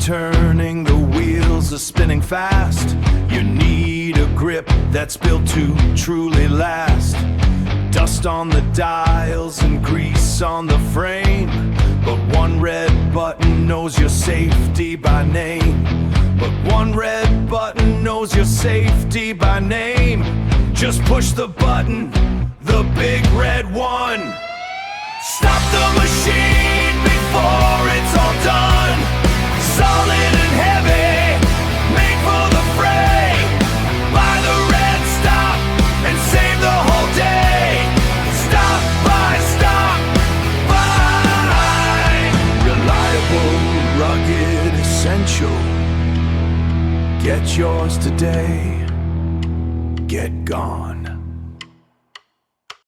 turning, the wheels are spinning fast. You need a grip that's built to truly last. Dust on the dials and grease on the frame, but one red button knows your safety by name. But one red button knows your safety by name. Just push the button, the big red one. Stop the machine before it's all done. Solid and heavy, made for the fray. Buy the red stop and save the whole day. Stop by, stop by. Reliable, rugged, essential. Get yours today, get gone.